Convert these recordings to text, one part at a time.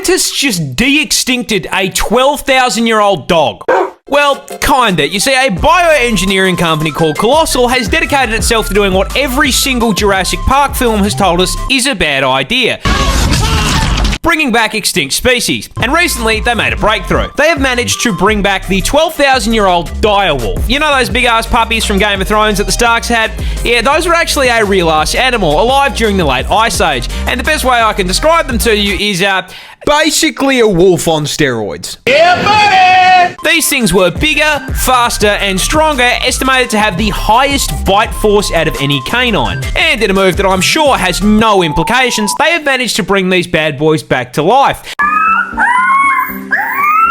scientists just de-extincted a 12,000-year-old dog. Well, kinda. You see, a bioengineering company called Colossal has dedicated itself to doing what every single Jurassic Park film has told us is a bad idea: bringing back extinct species. And recently, they made a breakthrough. They have managed to bring back the 12,000-year-old direwolf. You know those big-ass puppies from Game of Thrones that the Starks had? Yeah, those were actually a real-ass animal, alive during the late Ice Age. And the best way I can describe them to you is, basically a wolf on steroids. Yeah, buddy! These things were bigger, faster, and stronger, estimated to have the highest bite force out of any canine. And in a move that I'm sure has no implications, they have managed to bring these bad boys back to life.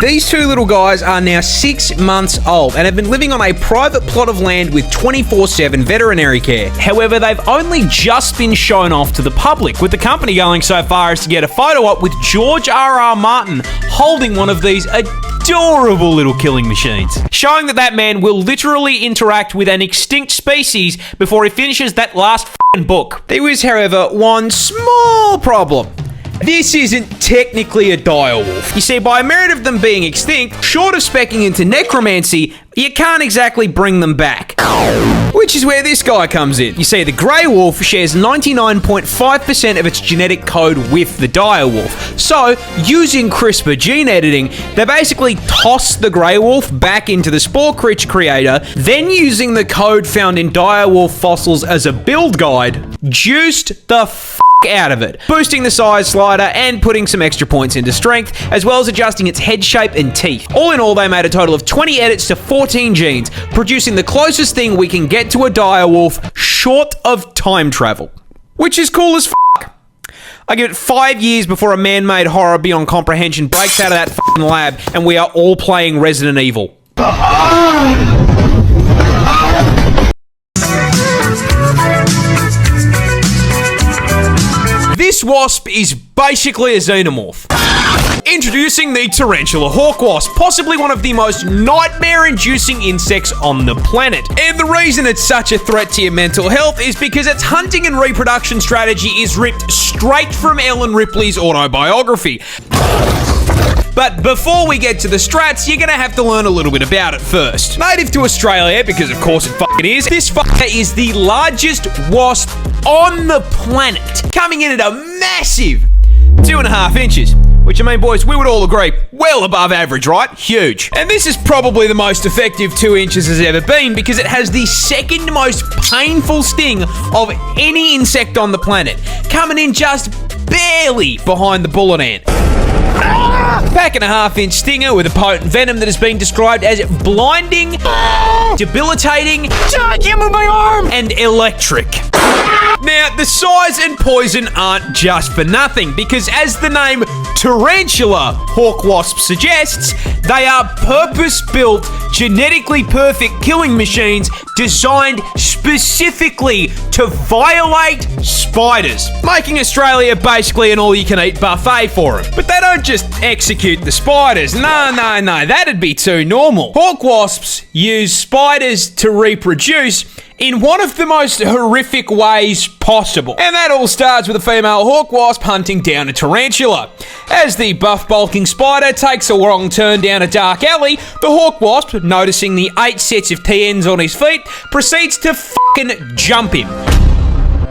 These two little guys are now 6 months old and have been living on a private plot of land with 24/7 veterinary care. However, they've only just been shown off to the public, with the company going so far as to get a photo op with George R.R. Martin holding one of these adorable little killing machines, showing that man will literally interact with an extinct species before he finishes that last f***ing book. There is, however, one small problem. This isn't technically a direwolf. You see, by merit of them being extinct, short of specking into necromancy, you can't exactly bring them back. Which is where this guy comes in. You see, the grey wolf shares 99.5% of its genetic code with the direwolf. So, using CRISPR gene editing, they basically toss the grey wolf back into the spore creator, then using the code found in direwolf fossils as a build guide, juiced the out of it, boosting the size slider and putting some extra points into strength, as well as adjusting its head shape and teeth. All in all, they made a total of 20 edits to 14 genes, producing the closest thing we can get to a direwolf short of time travel. Which is cool as f***. I give it 5 years before a man-made horror beyond comprehension breaks out of that f***ing lab and we are all playing Resident Evil. This wasp is basically a xenomorph. Introducing the tarantula hawk wasp, possibly one of the most nightmare-inducing insects on the planet. And the reason it's such a threat to your mental health is because its hunting and reproduction strategy is ripped straight from Ellen Ripley's autobiography. But before we get to the strats, you're gonna have to learn a little bit about it first. Native to Australia, because of course it fucking is, this fucker is the largest wasp on the planet, coming in at a massive 2.5 inches. Which, I mean, boys, we would all agree, well above average, right? Huge. And this is probably the most effective 2 inches has ever been because it has the second most painful sting of any insect on the planet, coming in just barely behind the bullet ant. Pack and a half-inch stinger with a potent venom that has been described as blinding, debilitating, can't move my arm, and electric. Now, the size and poison aren't just for nothing, because as the name tarantula hawk wasp suggests, they are purpose-built, genetically perfect killing machines designed specifically to violate spiders, making Australia basically an all-you-can-eat buffet for them. But they don't just execute the spiders. No, that'd be too normal. Hawk wasps use spiders to reproduce in one of the most horrific ways possible. And that all starts with a female hawk wasp hunting down a tarantula. As the buff bulking spider takes a wrong turn down a dark alley, the hawk wasp, noticing the 8 sets of TNs on his feet, proceeds to fucking jump him,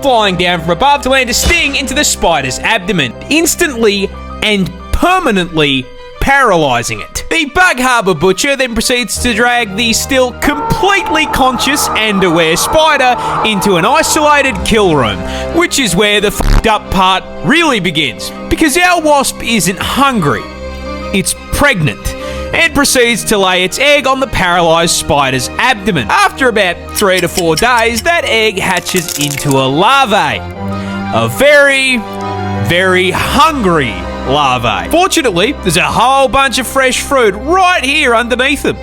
flying down from above to land a sting into the spider's abdomen, instantly and permanently paralyzing it. The Bug Harbour Butcher then proceeds to drag the still completely conscious and aware spider into an isolated kill room, which is where the fucked up part really begins. Because our wasp isn't hungry, it's pregnant, and proceeds to lay its egg on the paralyzed spider's abdomen. After about 3 to 4 days, that egg hatches into a larvae. A very, very hungry larvae. Fortunately, there's a whole bunch of fresh fruit right here underneath them.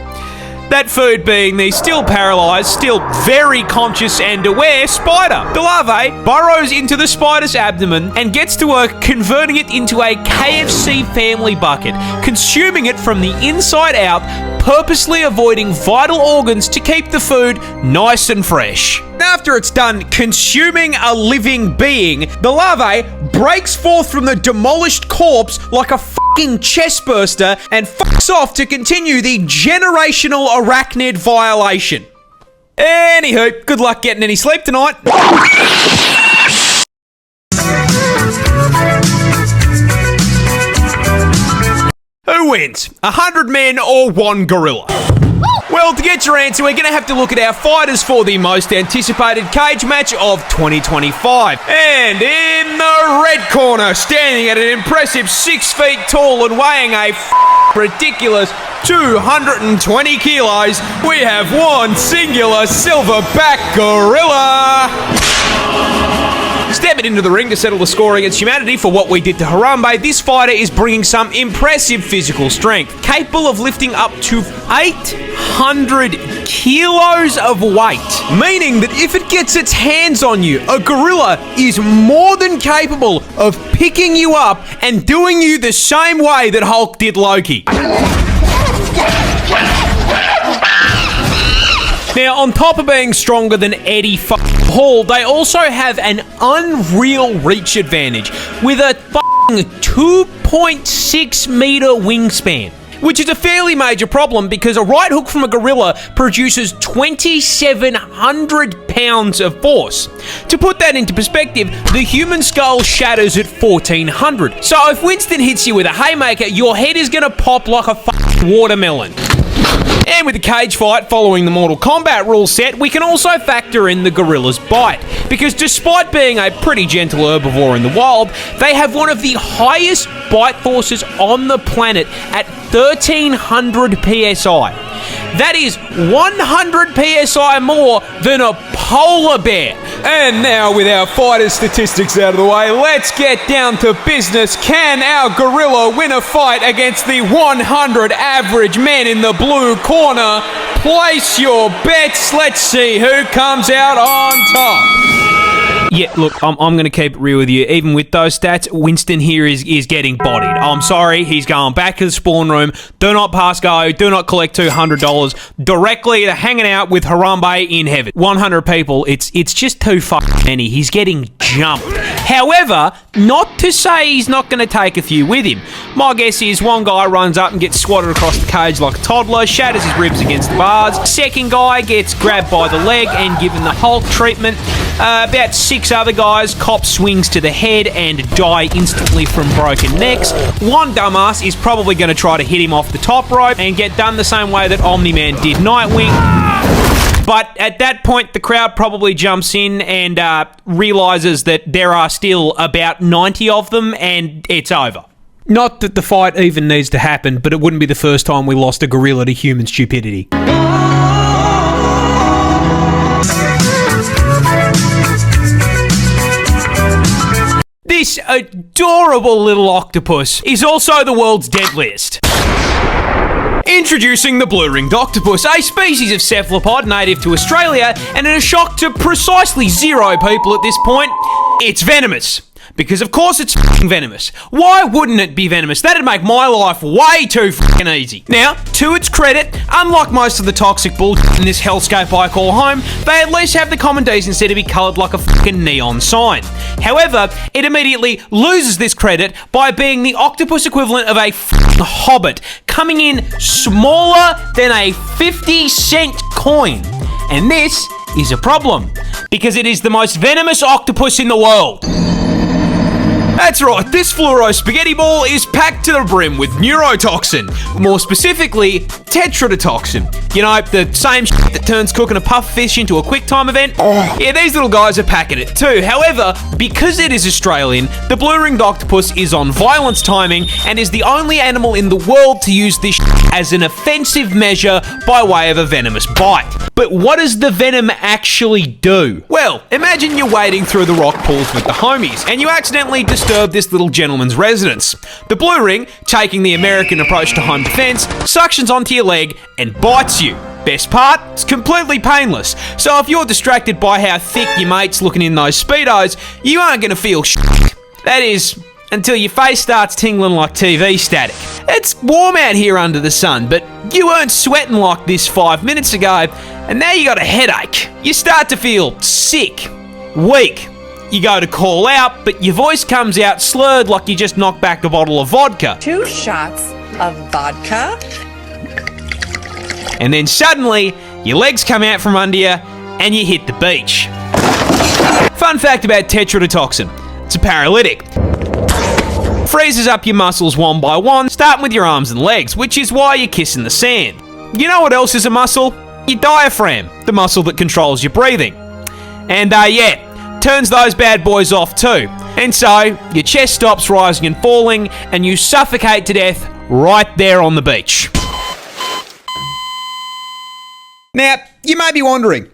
That food being the still paralyzed, still very conscious and aware spider. The larvae burrows into the spider's abdomen and gets to work converting it into a KFC family bucket, consuming it from the inside out, purposely avoiding vital organs to keep the food nice and fresh. After it's done consuming a living being, the larvae breaks forth from the demolished corpse like a fucking chest burster and fucks off to continue the generational arachnid violation. Anywho, good luck getting any sleep tonight. Who wins? 100 men or one gorilla? Well, to get your answer, we're going to have to look at our fighters for the most anticipated cage match of 2025. And in the red corner, standing at an impressive 6 feet tall and weighing a ridiculous 220 kilos, we have one singular silverback gorilla. Stepping into the ring to settle the score against humanity for what we did to Harambe, this fighter is bringing some impressive physical strength, capable of lifting up to 800 kilos of weight, meaning that if it gets its hands on you, a gorilla is more than capable of picking you up and doing you the same way that Hulk did Loki. Now, on top of being stronger than Eddie Hall, they also have an unreal reach advantage with a 2.6 meter wingspan, which is a fairly major problem because a right hook from a gorilla produces 2,700 pounds of force. To put that into perspective, the human skull shatters at 1,400. So if Winston hits you with a haymaker, your head is going to pop like a watermelon. And with the cage fight following the Mortal Kombat rule set, we can also factor in the gorilla's bite, because despite being a pretty gentle herbivore in the wild, they have one of the highest bite forces on the planet at 1,300 psi. That is 100 psi more than a polar bear. And now, with our fighter statistics out of the way, let's get down to business. Can our gorilla win a fight against the 100 average men in the blue corner? Place your bets. Let's see who comes out on top. Yeah, look, I'm going to keep it real with you. Even with those stats, Winston here is getting bodied. I'm sorry, he's going back to the spawn room. Do not pass go. Do not collect $200. Directly to hanging out with Harambe in heaven. 100 people, it's just too fucking many. He's getting jumped. However, not to say he's not going to take a few with him. My guess is one guy runs up and gets swatted across the cage like a toddler, shatters his ribs against the bars. Second guy gets grabbed by the leg and given the Hulk treatment. About 6 other guys cop swings to the head and die instantly from broken necks. One dumbass is probably going to try to hit him off the top rope and get done the same way that Omni-Man did Nightwing. But at that point, the crowd probably jumps in and realises that there are still about 90 of them and it's over. Not that the fight even needs to happen, but it wouldn't be the first time we lost a gorilla to human stupidity. This adorable little octopus is also the world's deadliest. Introducing the blue-ringed octopus, a species of cephalopod native to Australia, and in a shock to precisely 0 people at this point, it's venomous. Because of course it's f***ing venomous. Why wouldn't it be venomous? That'd make my life way too f***ing easy. Now, to its credit, unlike most of the toxic bullshit in this hellscape I call home, they at least have the common decency to be coloured like a f***ing neon sign. However, it immediately loses this credit by being the octopus equivalent of a f***ing hobbit, coming in smaller than a 50-cent coin. And this is a problem, because it is the most venomous octopus in the world. That's right, this fluoro spaghetti ball is packed to the brim with neurotoxin. More specifically, tetrodotoxin. You know, the same shit that turns cooking a puff fish into a quick time event? Yeah, these little guys are packing it too. However, because it is Australian, the blue-ringed octopus is on violence timing and is the only animal in the world to use this shit as an offensive measure by way of a venomous bite. But what does the venom actually do? Well, imagine you're wading through the rock pools with the homies and you accidentally disturb this little gentleman's residence. The blue ring, taking the American approach to home defense, suctions onto your leg and bites you. Best part, it's completely painless. So if you're distracted by how thick your mate's looking in those Speedos, you aren't going to feel shit. That is, until your face starts tingling like TV static. It's warm out here under the sun, but you weren't sweating like this 5 minutes ago, And now you got a headache. You start to feel sick, weak. You go to call out, but your voice comes out slurred like you just knocked back a bottle of vodka. 2 shots of vodka. And then suddenly, your legs come out from under you and you hit the beach. Fun fact about tetrodotoxin. It's a paralytic. Freezes up your muscles one by one, starting with your arms and legs, which is why you're kissing the sand. You know what else is a muscle? Your diaphragm, the muscle that controls your breathing. And turns those bad boys off too. And so, your chest stops rising and falling, and you suffocate to death right there on the beach. Now, you may be wondering,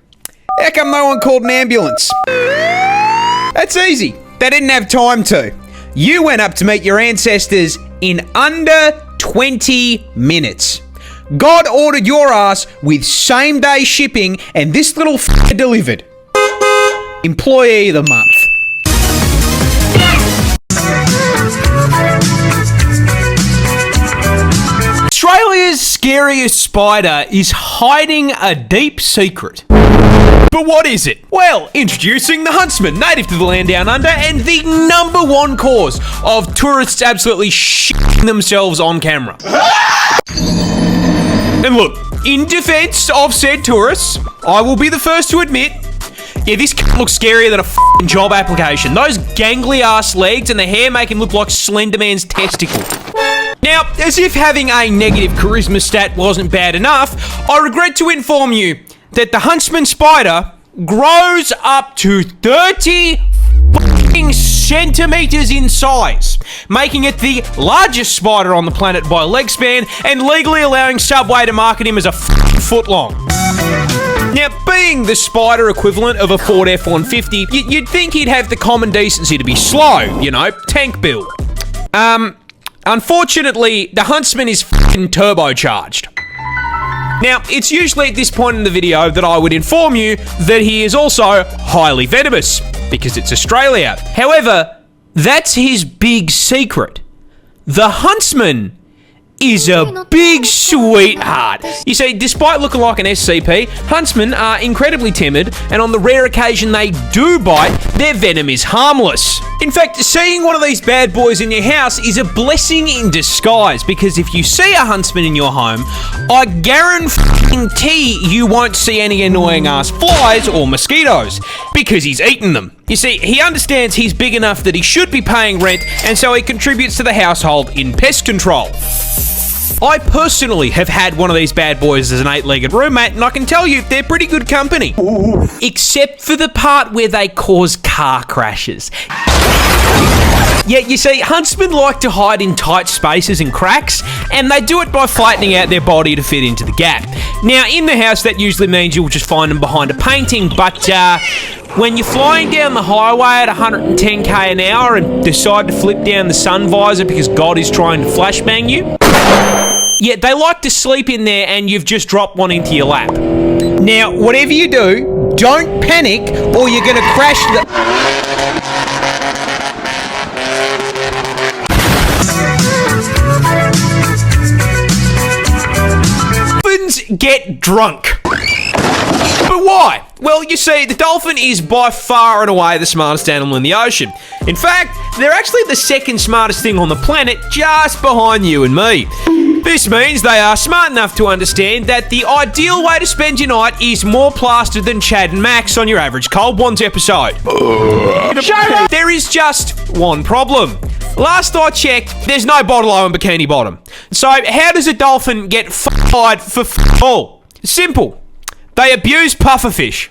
how come no one called an ambulance? That's easy. They didn't have time to. You went up to meet your ancestors in under 20 minutes. God ordered your ass with same-day shipping, and this little delivered. Employee of the month. Australia's scariest spider is hiding a deep secret. But what is it? Well, introducing the Huntsman, native to the land down under, and the #1 cause of tourists absolutely shitting themselves on camera. And look, in defense of said tourists, I will be the first to admit, this looks scarier than a f***ing job application. Those gangly ass legs and the hair make him look like Slender Man's testicle. Now, as if having a negative charisma stat wasn't bad enough, I regret to inform you that the Huntsman spider grows up to 30 centimeters in size, making it the largest spider on the planet by leg span and legally allowing Subway to market him as a foot long. Now, being the spider equivalent of a Ford F-150, you'd think he'd have the common decency to be slow, tank build. Unfortunately, the Huntsman is f***ing turbocharged. Now, it's usually at this point in the video that I would inform you that he is also highly venomous, because it's Australia. However, that's his big secret. The Huntsman is a big sweetheart. You see, despite looking like an SCP, huntsmen are incredibly timid, and on the rare occasion they do bite, their venom is harmless. In fact, seeing one of these bad boys in your house is a blessing in disguise, because if you see a huntsman in your home, I guarantee you won't see any annoying ass flies or mosquitoes, because he's eaten them. You see, he understands he's big enough that he should be paying rent, and so he contributes to the household in pest control. I personally have had one of these bad boys as an 8-legged roommate, and I can tell you, they're pretty good company. Except for the part where they cause car crashes. Yeah, you see, huntsmen like to hide in tight spaces and cracks, and they do it by flattening out their body to fit into the gap. Now, in the house, that usually means you'll just find them behind a painting, but when you're flying down the highway at 110k an hour and decide to flip down the sun visor because God is trying to flashbang you, yeah, they like to sleep in there and you've just dropped one into your lap. Now, whatever you do, don't panic or you're going to crash the... Dolphins get drunk. But why? Well, you see, the dolphin is by far and away the smartest animal in the ocean. In fact, they're actually the second smartest thing on the planet, just behind you and me. This means they are smart enough to understand that the ideal way to spend your night is more plastered than Chad and Max on your average Cold Ones episode. Shut up! There is just one problem. Last I checked, there's no Bottle-O in Bikini Bottom. So, how does a dolphin get f***ed for all? Simple. They abuse pufferfish.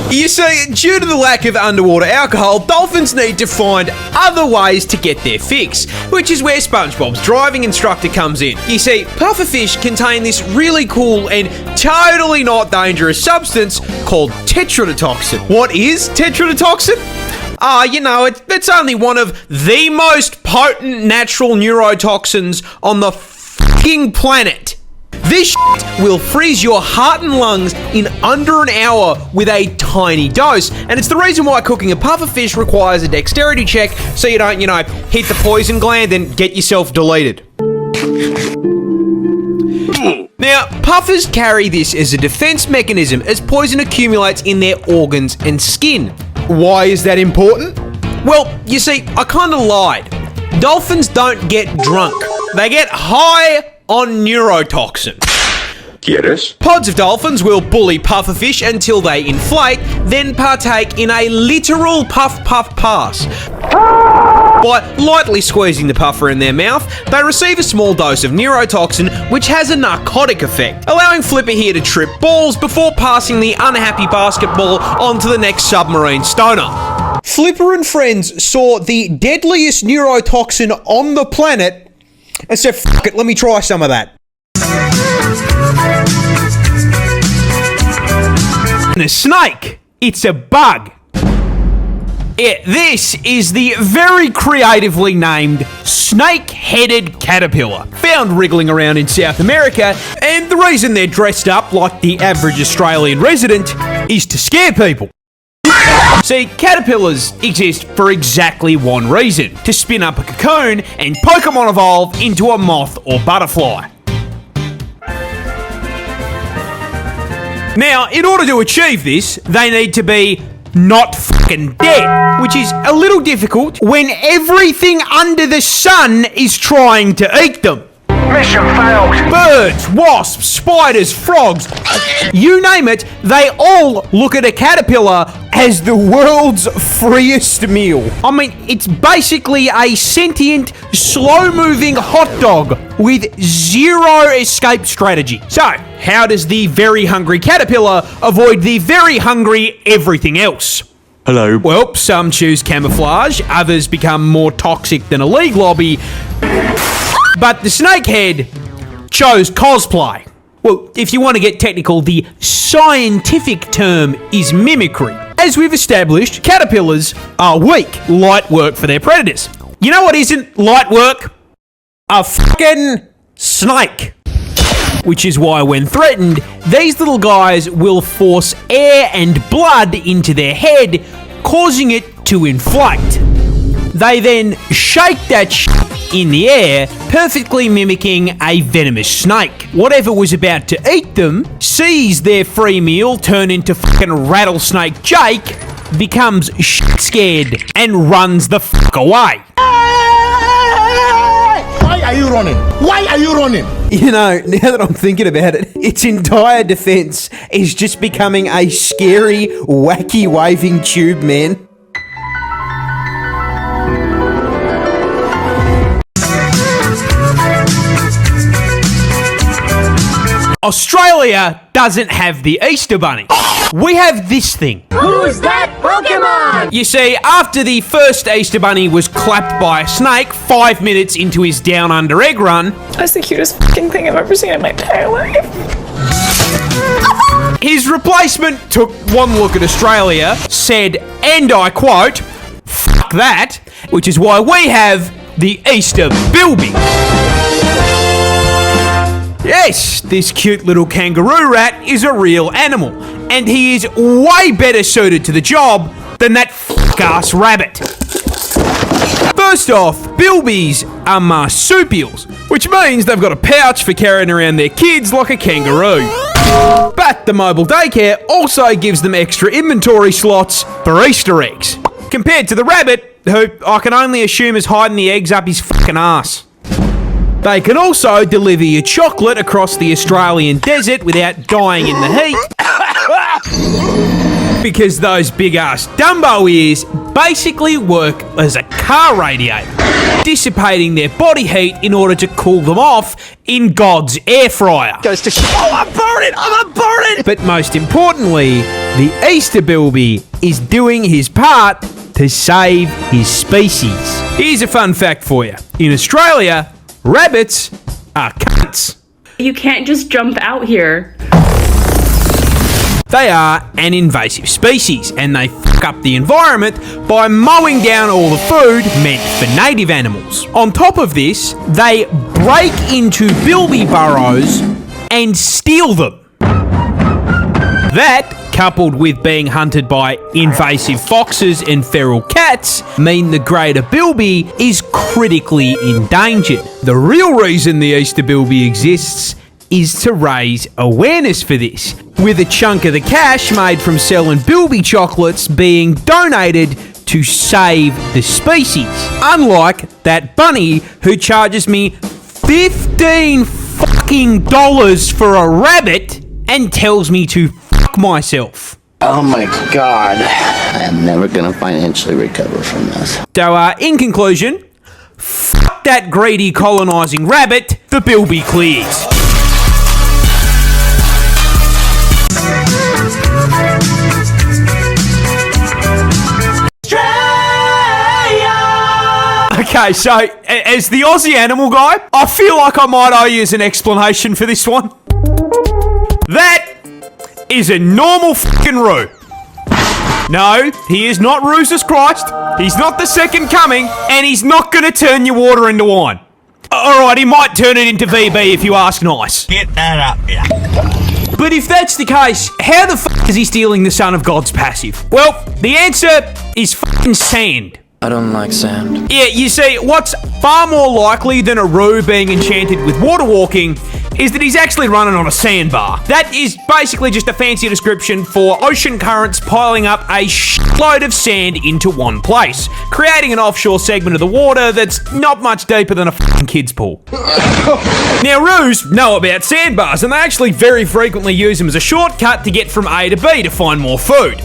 You see, due to the lack of underwater alcohol, dolphins need to find other ways to get their fix, which is where SpongeBob's driving instructor comes in. You see, pufferfish contain this really cool and totally not dangerous substance called tetrodotoxin. What is tetrodotoxin? It's only one of the most potent natural neurotoxins on the f***ing planet. This shit will freeze your heart and lungs in under an hour with a tiny dose. And it's the reason why cooking a pufferfish requires a dexterity check so you don't, hit the poison gland and get yourself deleted. Now, puffers carry this as a defense mechanism as poison accumulates in their organs and skin. Why is that important? Well, you see, I kind of lied. Dolphins don't get drunk. They get high on neurotoxin. ¿Quieres? Pods of dolphins will bully pufferfish until they inflate, then partake in a literal puff-puff pass. By lightly squeezing the puffer in their mouth, they receive a small dose of neurotoxin, which has a narcotic effect, allowing Flipper here to trip balls before passing the unhappy basketball on to the next submarine stoner. Flipper and friends saw the deadliest neurotoxin on the planet and said, "Fuck it, let me try some of that." A snake. It's a bug. Yeah, this is the very creatively named snake-headed caterpillar, found wriggling around in South America, and the reason they're dressed up like the average Australian resident is to scare people. See, caterpillars exist for exactly one reason: to spin up a cocoon and Pokemon evolve into a moth or butterfly. Now, in order to achieve this, they need to be not fucking dead, which is a little difficult when everything under the sun is trying to eat them. Mission failed. Birds, wasps, spiders, frogs, you name it, they all look at a caterpillar as the world's freest meal. I mean, it's basically a sentient, slow-moving hot dog with zero escape strategy. So, how does the very hungry caterpillar avoid the very hungry everything else? Hello. Well, some choose camouflage, others become more toxic than a league lobby, but the snakehead chose cosplay. Well, if you want to get technical, the scientific term is mimicry. As we've established, caterpillars are weak, light work for their predators. You know what isn't light work? A fucking snake. Which is why when threatened, these little guys will force air and blood into their head, causing it to inflate. They then shake that shit in the air, perfectly mimicking a venomous snake. Whatever was about to eat them sees their free meal turn into fucking rattlesnake Jake, becomes shit scared, and runs the fuck away. Why are you running? Why are you running? You know, now that I'm thinking about it, its entire defense is just becoming a scary, wacky, waving tube man. Australia doesn't have the Easter Bunny. We have this thing. Who's that Pokemon? You see, after the first Easter Bunny was clapped by a snake 5 minutes into his Down Under egg run, That's the cutest fucking thing I've ever seen in my entire life. his replacement took one look at Australia, said, and I quote, "Fuck that," which is why we have the Easter Bilby. Yes, this cute little kangaroo rat is a real animal, and he is way better suited to the job than that fuck-ass rabbit. First off, bilbies are marsupials, which means they've got a pouch for carrying around their kids like a kangaroo. But the mobile daycare also gives them extra inventory slots for Easter eggs, compared to the rabbit, who I can only assume is hiding the eggs up his fucking ass. They can also deliver you chocolate across the Australian desert without dying in the heat. Because those big-ass Dumbo ears basically work as a car radiator, dissipating their body heat in order to cool them off in God's air fryer. Goes to oh, I'm burning! I'm burning! But most importantly, the Easter Bilby is doing his part to save his species. Here's a fun fact for you. In Australia, rabbits are cunts. You can't just jump out here. They are an invasive species, and they fuck up the environment by mowing down all the food meant for native animals. On top of this, they break into bilby burrows and steal them. That, coupled with being hunted by invasive foxes and feral cats, mean the greater bilby is critically endangered. The real reason the Easter bilby exists is to raise awareness for this, with a chunk of the cash made from selling Bilby chocolates being donated to save the species. Unlike that bunny who charges me $15 fucking for a rabbit and tells me to fuck myself. Oh my god. I am never gonna financially recover from this. So, in conclusion, fuck that greedy colonising rabbit, the Bilby clears. Okay, so, as the Aussie animal guy, I feel like I might owe you an explanation for this one. That is a normal fucking Roo. No, he is not Roosus Christ, he's not the second coming, and he's not gonna turn your water into wine. Alright, he might turn it into VB if you ask nice. Get that up, yeah. But if that's the case, how the fuck is he stealing the Son of God's passive? Well, the answer is fucking sand. I don't like sand. Yeah, you see, what's far more likely than a Roo being enchanted with water walking is that he's actually running on a sandbar. That is basically just a fancy description for ocean currents piling up a shitload of sand into one place, creating an offshore segment of the water that's not much deeper than a fucking kid's pool. Now, Roos know about sandbars, and they actually very frequently use them as a shortcut to get from A to B to find more food.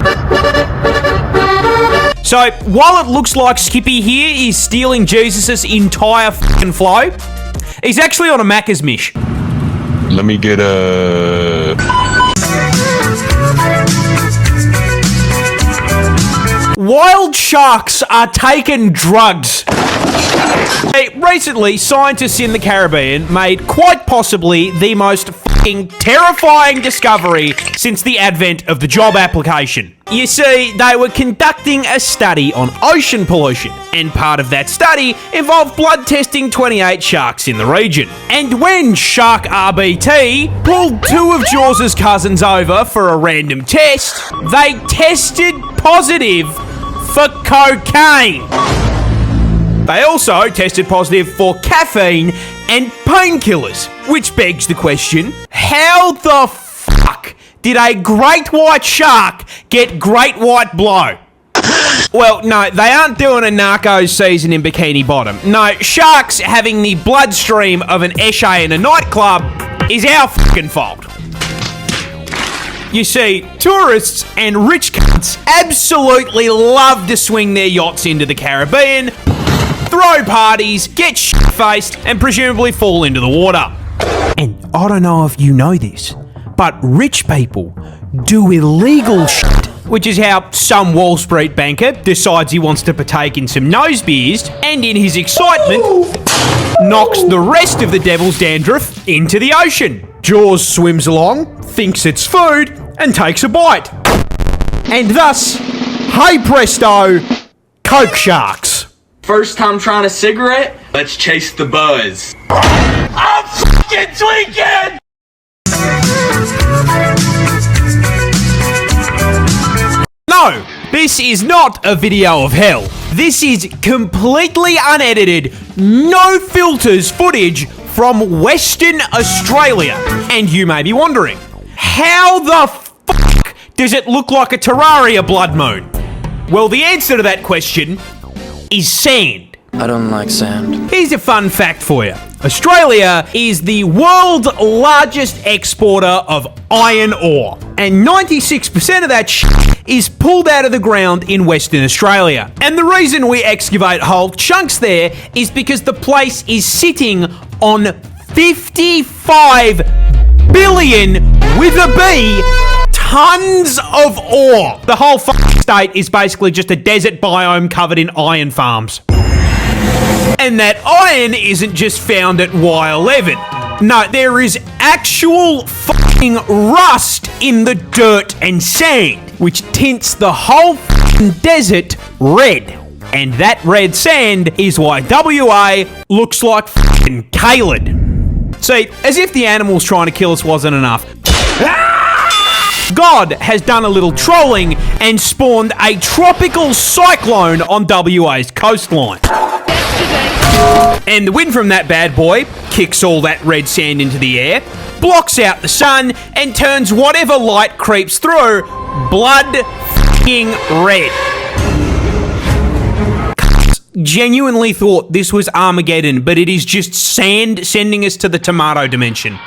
So, while it looks like Skippy here is stealing Jesus' entire fucking flow, he's actually on a Macca's mish. Let me get a... Wild sharks are taking drugs. Recently, scientists in the Caribbean made quite possibly the most fucking terrifying discovery since the advent of the job application. You see, they were conducting a study on ocean pollution, and part of that study involved blood testing 28 sharks in the region. And when Shark RBT pulled two of Jaws' cousins over for a random test, they tested positive for cocaine. They also tested positive for caffeine and painkillers, which begs the question, how the fuck did a great white shark get great white blow? Well, no, they aren't doing a Narcos season in Bikini Bottom. No, sharks having the bloodstream of an Eshe in a nightclub is our fucking fault. You see, tourists and rich cunts absolutely love to swing their yachts into the Caribbean, throw parties, get shit-faced, and presumably fall into the water. And I don't know if you know this, but rich people do illegal shit, which is how some Wall Street banker decides he wants to partake in some nose beers, and in his excitement, knocks the rest of the devil's dandruff into the ocean. Jaws swims along, thinks it's food, and takes a bite. And thus, hey presto, Coke sharks. First time trying a cigarette? Let's chase the buzz. I'm fucking tweaking! No, this is not a video of hell. This is completely unedited, no filters footage from Western Australia. And you may be wondering, how the fuck does it look like a Terraria blood moon? Well, the answer to that question is sand. I don't like sand. Here's a fun fact for you. Australia is the world's largest exporter of iron ore, and 96% of that shit is pulled out of the ground in Western Australia. And the reason we excavate whole chunks there is because the place is sitting on 55 billion, with a B, tons of ore. The whole fucking state is basically just a desert biome covered in iron farms. And that iron isn't just found at Y11. No, there is actual fucking rust in the dirt and sand, which tints the whole fucking desert red. And that red sand is why WA looks like fucking Caelid. See, as if the animals trying to kill us wasn't enough, God has done a little trolling and spawned a tropical cyclone on WA's coastline. And the wind from that bad boy kicks all that red sand into the air, blocks out the sun, and turns whatever light creeps through blood f***ing red. Genuinely thought this was Armageddon, but it is just sand sending us to the tomato dimension.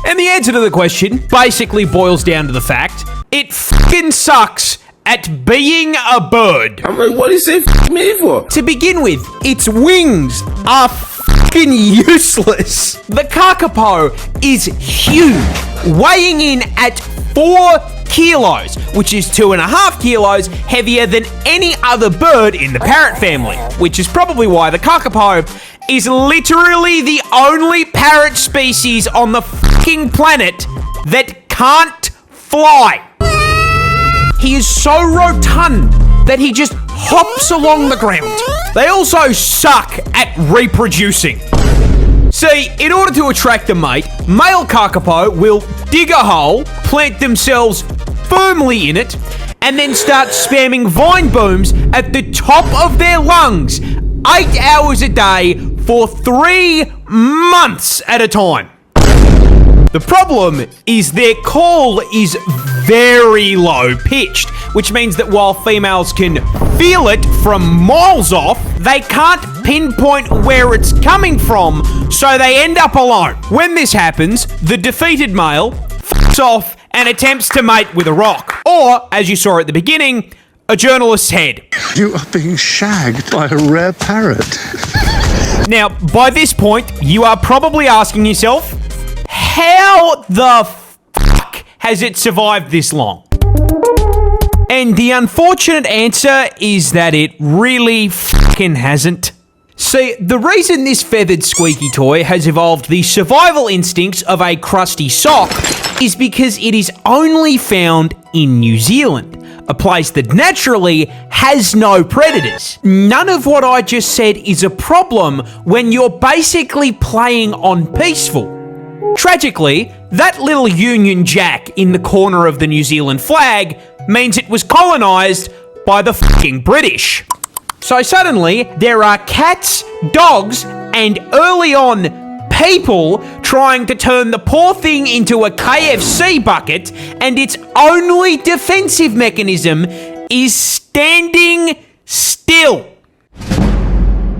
And the answer to the question basically boils down to the fact it fucking sucks at being a bird. I'm like, what is it me for? To begin with, its wings are fucking useless. The kakapo is huge, weighing in at 4 kilos, which is 2.5 kilos heavier than any other bird in the parrot family, which is probably why the kakapo is literally the only parrot species on the fucking planet that can't fly. He is so rotund that he just hops along the ground. They also suck at reproducing. See, in order to attract a mate, male kakapo will dig a hole, plant themselves firmly in it, and then start spamming vine booms at the top of their lungs 8 hours a day for 3 months at a time. The problem is their call is very low pitched, which means that while females can feel it from miles off, they can't pinpoint where it's coming from, so they end up alone. When this happens, the defeated male f***s off and attempts to mate with a rock. Or, as you saw at the beginning, a journalist's head. You are being shagged by a rare parrot. Now, by this point, you are probably asking yourself, how the fuck has it survived this long? And the unfortunate answer is that it really fucking hasn't. See, the reason this feathered squeaky toy has evolved the survival instincts of a crusty sock is because it is only found in New Zealand, a place that naturally has no predators. None of what I just said is a problem when you're basically playing on peaceful. Tragically, that little Union Jack in the corner of the New Zealand flag means it was colonised by the fucking British. So suddenly, there are cats, dogs, and early on, people trying to turn the poor thing into a KFC bucket, and its only defensive mechanism is standing still.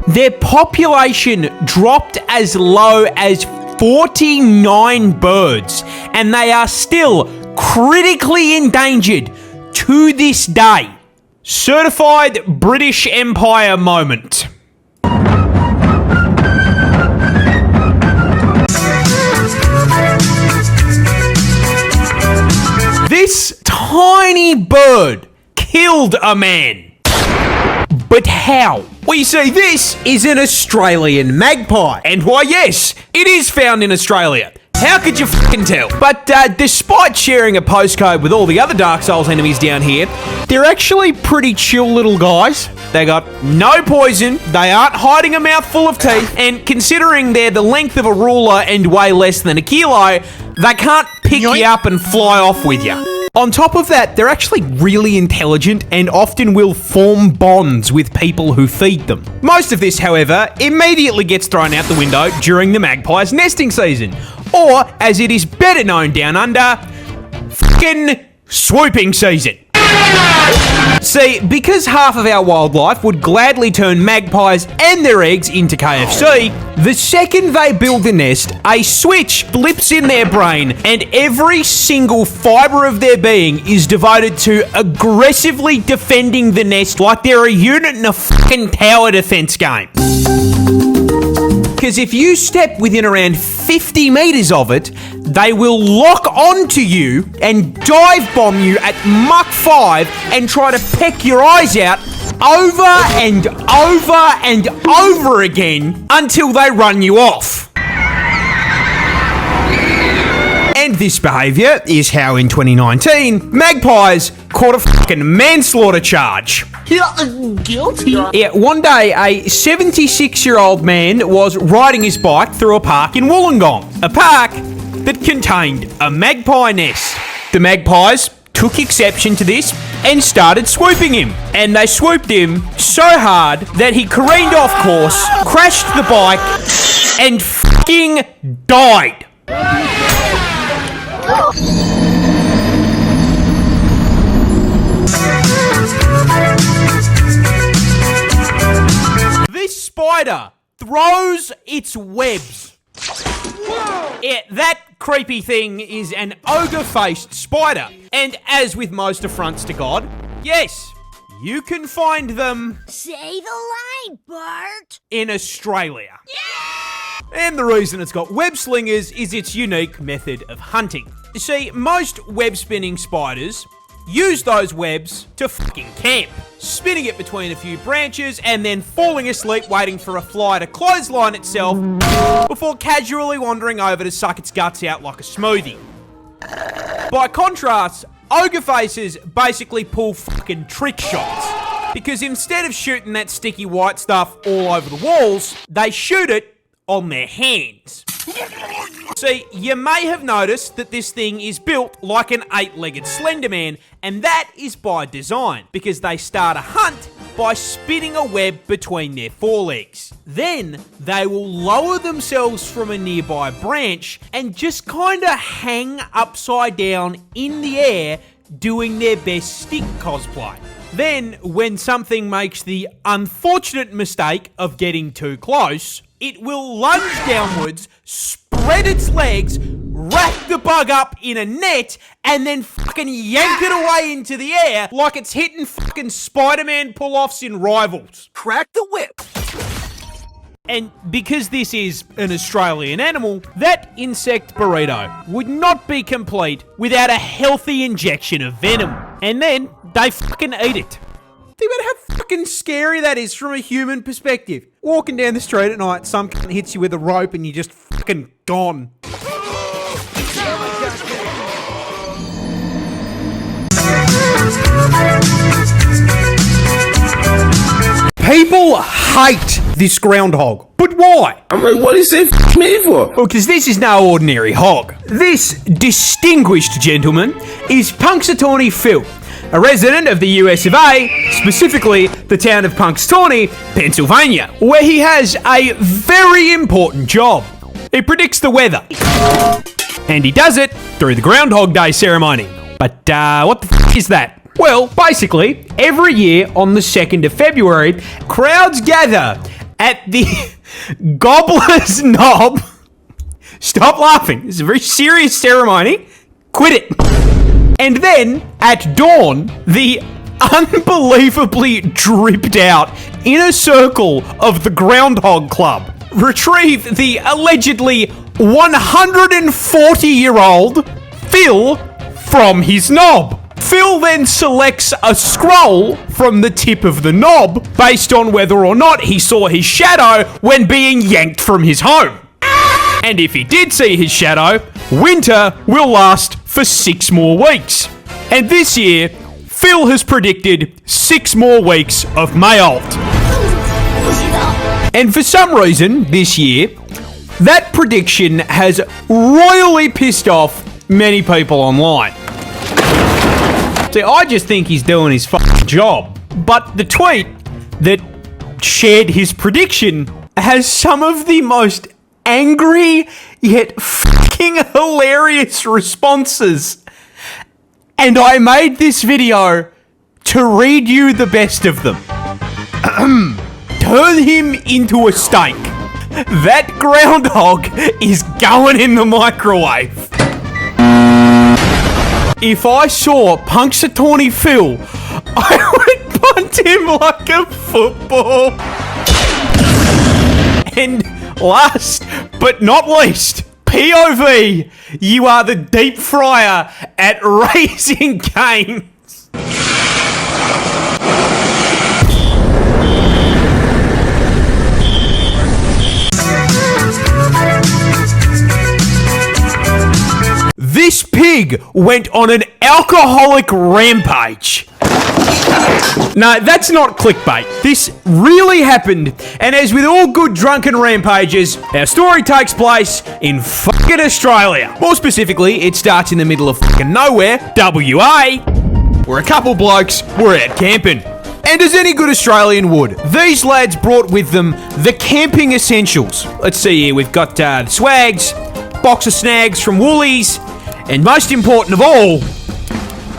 Their population dropped as low as 49 birds, and they are still critically endangered to this day. Certified British Empire moment. This tiny bird killed a man. But how? Well, you see, this is an Australian magpie. And why, yes, it is found in Australia. How could you fucking tell? But despite sharing a postcode with all the other Dark Souls enemies down here, they're actually pretty chill little guys. They got no poison, they aren't hiding a mouthful of teeth, and considering they're the length of a ruler and weigh less than a kilo, they can't pick you up and fly off with you. On top of that, they're actually really intelligent and often will form bonds with people who feed them. Most of this, however, immediately gets thrown out the window during the magpie's nesting season, or, as it is better known down under, fucking swooping season. See, because half of our wildlife would gladly turn magpies and their eggs into KFC, the second they build a nest, a switch flips in their brain and every single fibre of their being is devoted to aggressively defending the nest like they're a unit in a fucking tower defense game. Because if you step within around 50 meters of it, they will lock onto you and dive bomb you at Mach 5 and try to peck your eyes out over and over and over again until they run you off. And this behaviour is how in 2019, magpies caught a fucking manslaughter charge. Guilty. Yeah, one day a 76-year-old man was riding his bike through a park in Wollongong, a park that contained a magpie nest. The magpies took exception to this and started swooping him. And they swooped him so hard that he careened off course, crashed the bike, and fucking died. This spider throws its webs. Yeah, that creepy thing is an ogre-faced spider. And as with most affronts to God, yes, you can find them... Say the line, Bart. ...in Australia. Yeah! And the reason it's got web slingers is its unique method of hunting. You see, most web-spinning spiders use those webs to fucking camp, spinning it between a few branches and then falling asleep waiting for a fly to clothesline itself before casually wandering over to suck its guts out like a smoothie. By contrast, ogre faces basically pull fucking trick shots, because instead of shooting that sticky white stuff all over the walls, they shoot it on their hands. See, you may have noticed that this thing is built like an 8-legged Slender Man, and that is by design, because they start a hunt by spinning a web between their forelegs. Then, they will lower themselves from a nearby branch and just kinda hang upside down in the air, doing their best stick cosplay. Then, when something makes the unfortunate mistake of getting too close, it will lunge downwards, spread its legs, wrap the bug up in a net, and then fucking yank it away into the air like it's hitting fucking Spider-Man pull-offs in Rivals. Crack the whip. And because this is an Australian animal, that insect burrito would not be complete without a healthy injection of venom. And then they fucking eat it. Think about how fucking scary that is from a human perspective. Walking down the street at night, some cunt hits you with a rope and you're just fucking gone. People hate this groundhog. But why? I'm like, what is it me for? Well, because this is no ordinary hog. This distinguished gentleman is Punxsutawney Phil, a resident of the US of A, specifically the town of Punxsutawney, Pennsylvania, where he has a very important job. He predicts the weather. And he does it through the Groundhog Day ceremony. But what the f*** is that? Well, basically, every year on the 2nd of February, crowds gather at the Gobbler's Knob. Stop laughing. This is a very serious ceremony. Quit it. And then, at dawn, the unbelievably dripped out inner circle of the Groundhog Club retrieve the allegedly 140-year-old Phil from his knob. Phil then selects a scroll from the tip of the knob based on whether or not he saw his shadow when being yanked from his home. And if he did see his shadow, winter will last for 6 more weeks. And this year, Phil has predicted 6 more weeks of Mayolt. And for some reason, this year, that prediction has royally pissed off many people online. See, I just think he's doing his fucking job. But the tweet that shared his prediction has some of the most angry yet fucking hilarious responses. And I made this video to read you the best of them. Turn him into a steak. That groundhog is going in the microwave. If I saw Punxsutawney Phil, I would punt him like a football. And last but not least, POV, you are the deep fryer at Raising Cane's. This pig went on an alcoholic rampage. No, that's not clickbait. This really happened, and as with all good drunken rampages, our story takes place in fucking Australia. More specifically, it starts in the middle of fucking nowhere, WA. where a couple blokes were out camping. And as any good Australian would, these lads brought with them the camping essentials. Let's see here, we've got swags, box of snags from Woolies, and most important of all,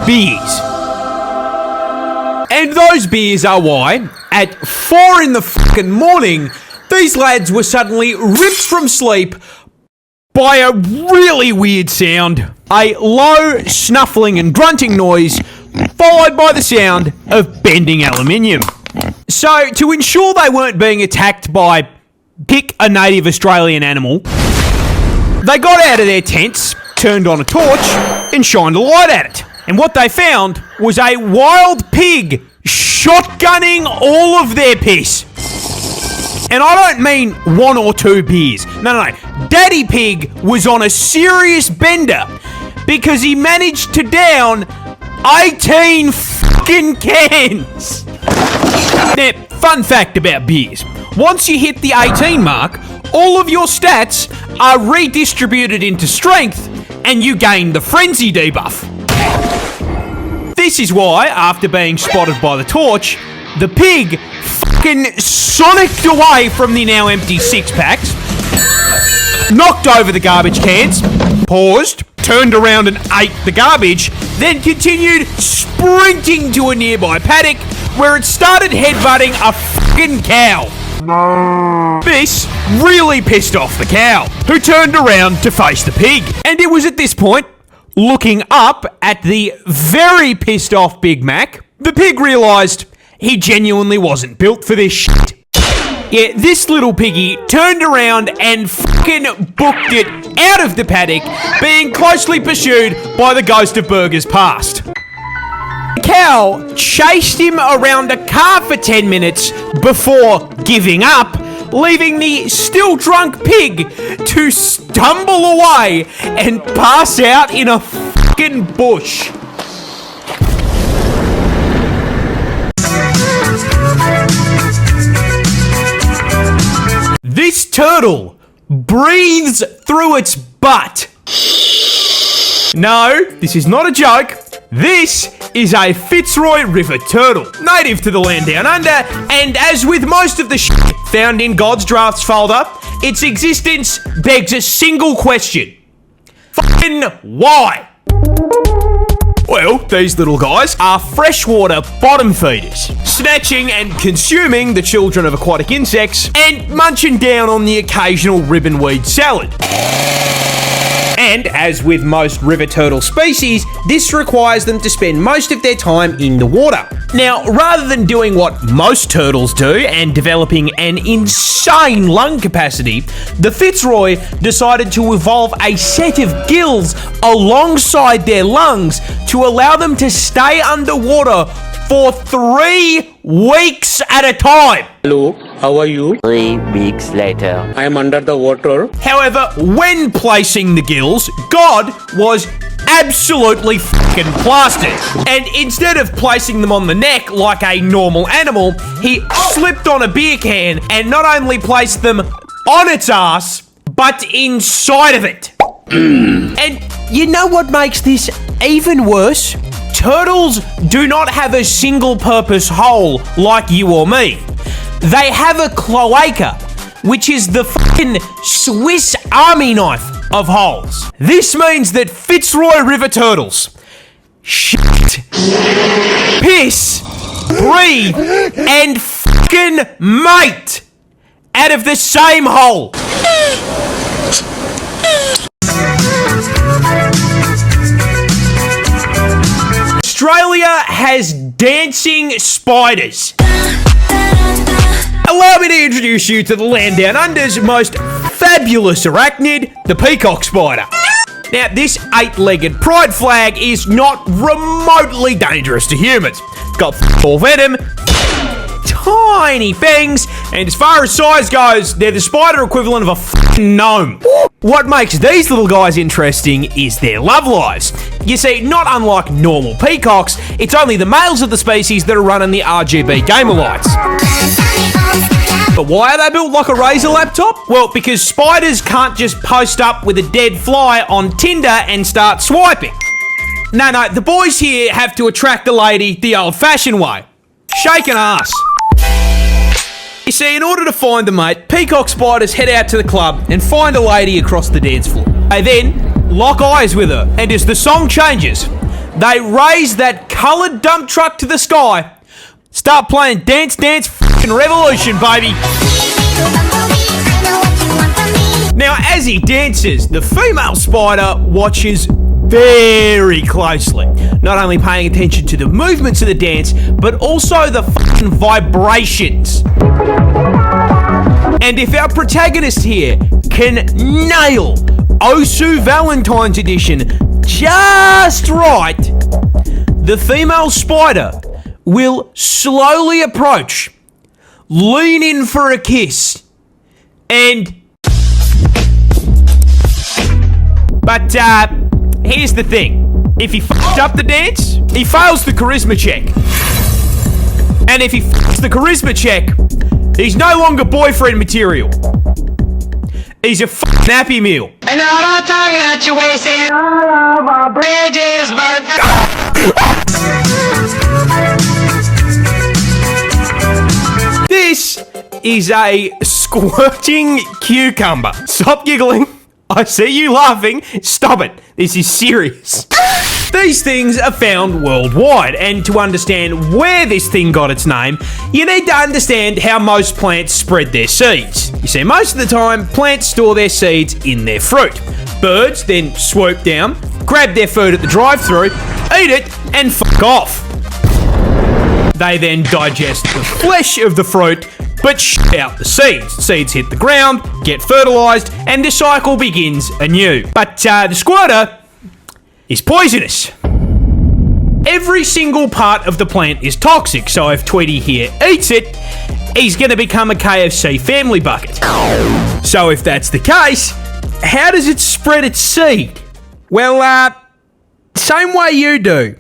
beers. And those beers are why, at 4 in the fucking morning, these lads were suddenly ripped from sleep by a really weird sound. A low snuffling and grunting noise, followed by the sound of bending aluminium. So, to ensure they weren't being attacked by, pick a native Australian animal, they got out of their tents, turned on a torch, and shined a light at it. And what they found was a wild pig shotgunning all of their piss. And I don't mean 1 or 2 beers. No. Daddy Pig was on a serious bender because he managed to down 18 fucking cans. Now, fun fact about beers. Once you hit the 18 mark, all of your stats are redistributed into strength and you gain the frenzy debuff. This is why, after being spotted by the torch, the pig fucking sonicked away from the now empty 6-packs, knocked over the garbage cans, paused, turned around and ate the garbage, then continued sprinting to a nearby paddock where it started headbutting a fucking cow. No. This really pissed off the cow, who turned around to face the pig. And it was at this point, looking up at the very pissed off Big Mac, the pig realised he genuinely wasn't built for this shit. Yeah, this little piggy turned around and fucking booked it out of the paddock, being closely pursued by the ghost of burgers past. The cow chased him around a car for 10 minutes before giving up, leaving the still drunk pig to stumble away and pass out in a fucking bush. This turtle breathes through its butt. No, this is not a joke. This is a Fitzroy River turtle, native to the land down under, and as with most of the shit found in God's Drafts folder, its existence begs a single question. Fucking why? Well, these little guys are freshwater bottom feeders, snatching and consuming the children of aquatic insects and munching down on the occasional ribbonweed salad. And as with most river turtle species, this requires them to spend most of their time in the water. Now, rather than doing what most turtles do and developing an insane lung capacity, the Fitzroy decided to evolve a set of gills alongside their lungs to allow them to stay underwater for 3 weeks at a time. Hello, how are you? 3 weeks later. I am under the water. However, when placing the gills, God was absolutely fucking plastered. And instead of placing them on the neck like a normal animal, he slipped on a beer can and not only placed them on its ass, but inside of it. And you know what makes this even worse? Turtles do not have a single-purpose hole like you or me. They have a cloaca, which is the fucking Swiss Army knife of holes. This means that Fitzroy River turtles shit, piss, breathe, and fucking mate out of the same hole. Australia has dancing spiders. Allow me to introduce you to the land down under's most fabulous arachnid, the peacock spider. Now, this 8-legged pride flag is not remotely dangerous to humans. It's got full venom, tiny fangs, and as far as size goes, they're the spider equivalent of a fucking gnome. What makes these little guys interesting is their love lives. You see, not unlike normal peacocks, it's only the males of the species that are running the RGB gamer lights. But why are they built like a Razer laptop? Well, because spiders can't just post up with a dead fly on Tinder and start swiping. No, the boys here have to attract the lady the old-fashioned way. Shaking ass. You see, in order to find the mate, peacock spiders head out to the club and find a lady across the dance floor. They then lock eyes with her, and as the song changes, they raise that coloured dump truck to the sky, start playing Dance Dance F***ing Revolution, baby. Now, as he dances, the female spider watches very closely, not only paying attention to the movements of the dance, but also the fucking vibrations. And if our protagonist here can nail Osu Valentine's edition just right, the female spider will slowly approach, lean in for a kiss, and... But, here's the thing. If he fucked up the dance, he fails the charisma check. And if he fucks the charisma check, he's no longer boyfriend material. He's a fucking Happy Meal. And all the time that you're wasting all of our bridges burnt. This is a squirting cucumber. Stop giggling. I see you laughing. Stop it. This is serious. These things are found worldwide, and to understand where this thing got its name, you need to understand how most plants spread their seeds. You see, most of the time, plants store their seeds in their fruit. Birds then swoop down, grab their food at the drive-thru, eat it, and fuck off. They then digest the flesh of the fruit, but shit out the seeds. Seeds hit the ground, get fertilised, and the cycle begins anew. But the squirter is poisonous. Every single part of the plant is toxic, so if Tweety here eats it, he's going to become a KFC family bucket. So if that's the case, how does it spread its seed? Well, same way you do.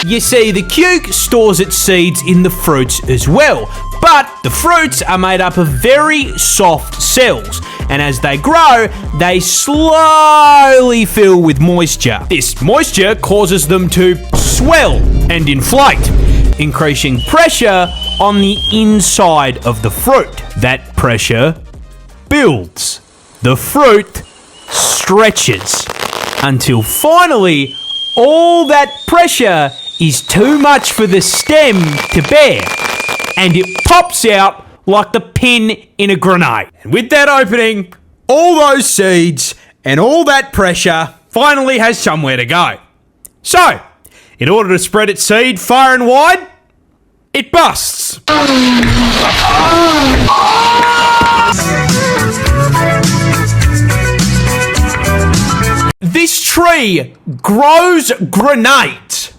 You see, the cuke stores its seeds in the fruits as well, but the fruits are made up of very soft cells, and as they grow, they slowly fill with moisture. This moisture causes them to swell and inflate, increasing pressure on the inside of the fruit. That pressure builds. The fruit stretches until finally all that pressure is too much for the stem to bear, and it pops out like the pin in a grenade. And with that opening, all those seeds and all that pressure finally has somewhere to go. So, in order to spread its seed far and wide, it busts. This tree grows grenades.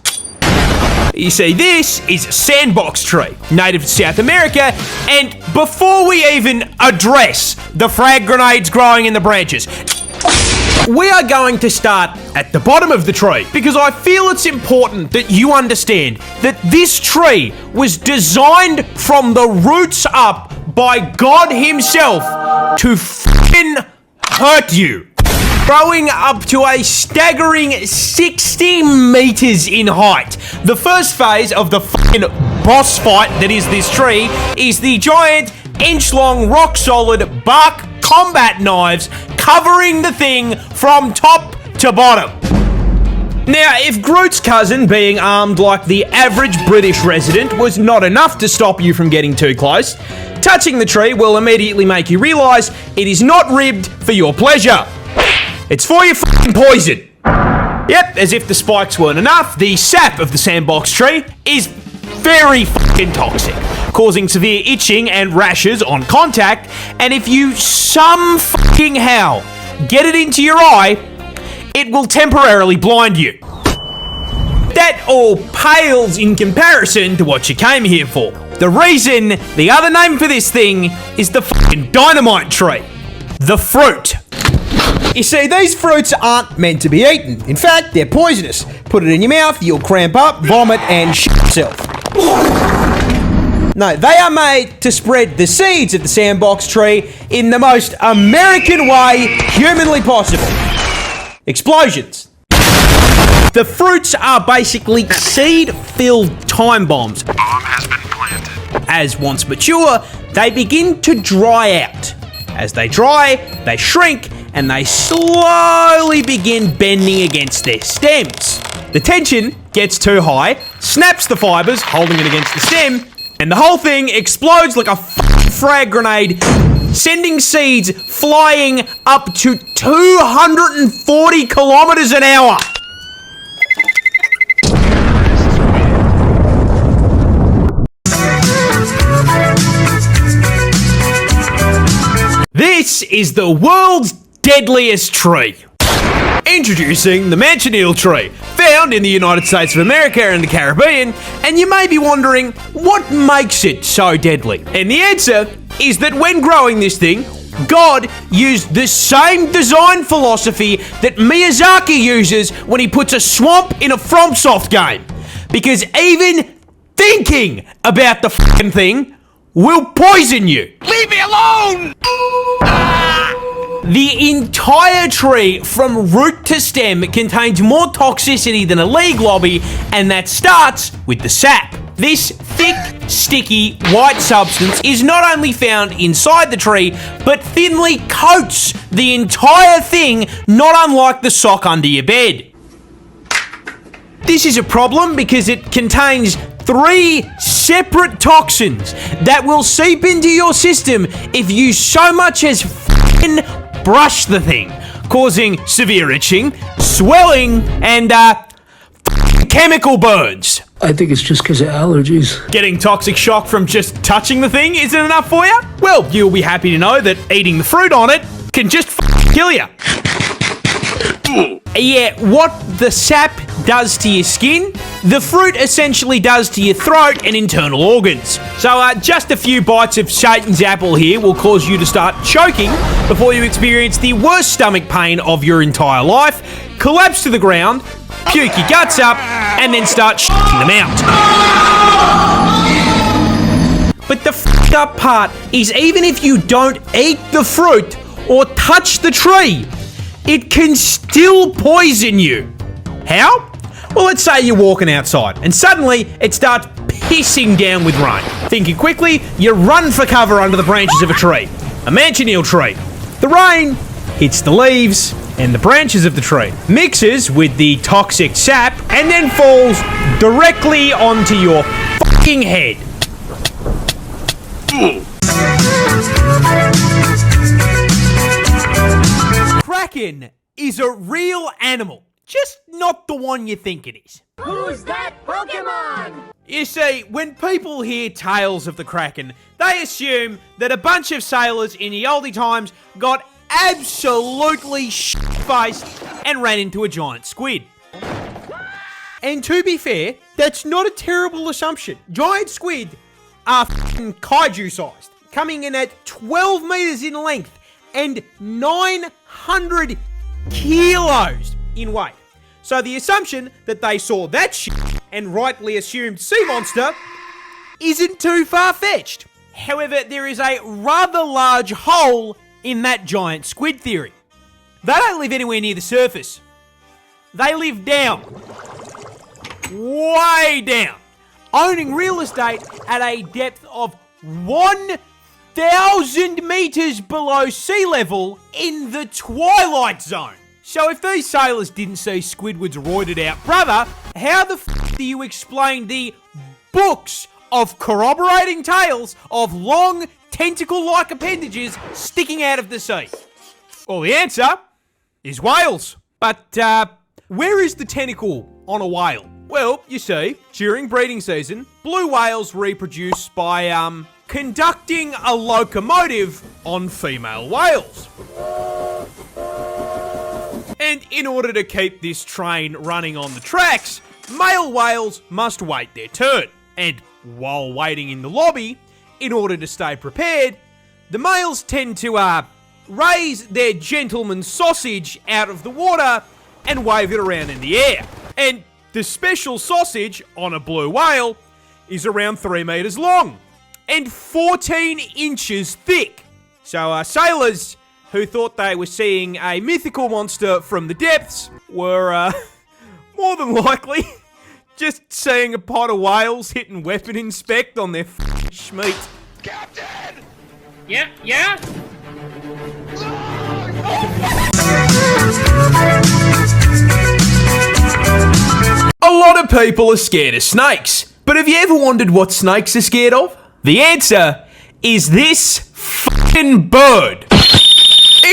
You see, this is a sandbox tree, native to South America, and before we even address the frag grenades growing in the branches, we are going to start at the bottom of the tree, because I feel it's important that you understand that this tree was designed from the roots up by God himself to f***ing hurt you. Growing up to a staggering 60 meters in height. The first phase of the fucking boss fight that is this tree is the giant, inch-long, rock-solid bark combat knives covering the thing from top to bottom. Now, if Groot's cousin being armed like the average British resident was not enough to stop you from getting too close, touching the tree will immediately make you realise it is not ribbed for your pleasure. It's for your fucking poison. Yep, as if the spikes weren't enough, the sap of the sandbox tree is very fucking toxic, causing severe itching and rashes on contact, and if you some fucking how get it into your eye, it will temporarily blind you. That all pales in comparison to what you came here for. The reason, the other name for this thing is the fucking dynamite tree. The fruit. You see, these fruits aren't meant to be eaten. In fact, they're poisonous. Put it in your mouth, you'll cramp up, vomit, and shit yourself. No, they are made to spread the seeds of the sandbox tree in the most American way humanly possible. Explosions. The fruits are basically seed-filled time bombs. Bomb has been planted. As once mature, they begin to dry out. As they dry, they shrink, and they slowly begin bending against their stems. The tension gets too high, snaps the fibers, holding it against the stem, and the whole thing explodes like a frag grenade, sending seeds flying up to 240 kilometers an hour. This is the world's deadliest tree. Introducing the manchineel tree, found in the United States of America and the Caribbean, and you may be wondering, what makes it so deadly? And the answer is that when growing this thing, God used the same design philosophy that Miyazaki uses when he puts a swamp in a FromSoft game. Because even thinking about the fucking thing will poison you. Leave me alone! The entire tree, from root to stem, contains more toxicity than a league lobby, and that starts with the sap. This thick, sticky, white substance is not only found inside the tree, but thinly coats the entire thing, not unlike the sock under your bed. This is a problem because it contains 3 separate toxins that will seep into your system if you so much as f***ing brush the thing, causing severe itching, swelling, and chemical burns. I think it's just because of allergies. Getting toxic shock from just touching the thing isn't enough for you? Well, you'll be happy to know that eating the fruit on it can just kill you. Yeah, what the sap does to your skin, the fruit essentially does to your throat and internal organs. So just a few bites of Satan's apple here will cause you to start choking before you experience the worst stomach pain of your entire life, collapse to the ground, puke your guts up, and then start shitting them out. But the f***ed up part is even if you don't eat the fruit or touch the tree, it can still poison you. How? Well, let's say you're walking outside and suddenly it starts pissing down with rain. Thinking quickly, you run for cover under the branches of a tree, a manchineel tree. The rain hits the leaves and the branches of the tree, mixes with the toxic sap, and then falls directly onto your fucking head. Kraken is a real animal, just not the one you think it is. Who's that Pokemon? You see, when people hear tales of the Kraken, they assume that a bunch of sailors in the oldie times got absolutely shit-faced and ran into a giant squid. And to be fair, that's not a terrible assumption. Giant squid are f***ing kaiju-sized, coming in at 12 meters in length and 900 kilos in weight. So the assumption that they saw that shit and rightly assumed sea monster isn't too far-fetched. However, there is a rather large hole in that giant squid theory. They don't live anywhere near the surface. They live down. Way down. Owning real estate at a depth of 1,000 meters below sea level in the twilight zone. So if these sailors didn't see Squidward's roided out brother, how the f*** do you explain the books of corroborating tales of long, tentacle-like appendages sticking out of the sea? Well, the answer is whales. But, where is the tentacle on a whale? Well, you see, during breeding season, blue whales reproduce by, conducting a locomotive on female whales. And in order to keep this train running on the tracks, male whales must wait their turn. And while waiting in the lobby, in order to stay prepared, the males tend to, raise their gentleman's sausage out of the water and wave it around in the air. And the special sausage on a blue whale is around 3 meters long and 14 inches thick. So, sailors who thought they were seeing a mythical monster from the depths were More than likely, just seeing a pot of whales hitting weapon inspect on their schmeat. Captain! Yeah, yeah? A lot of people are scared of snakes, but have you ever wondered what snakes are scared of? The answer is this fucking bird.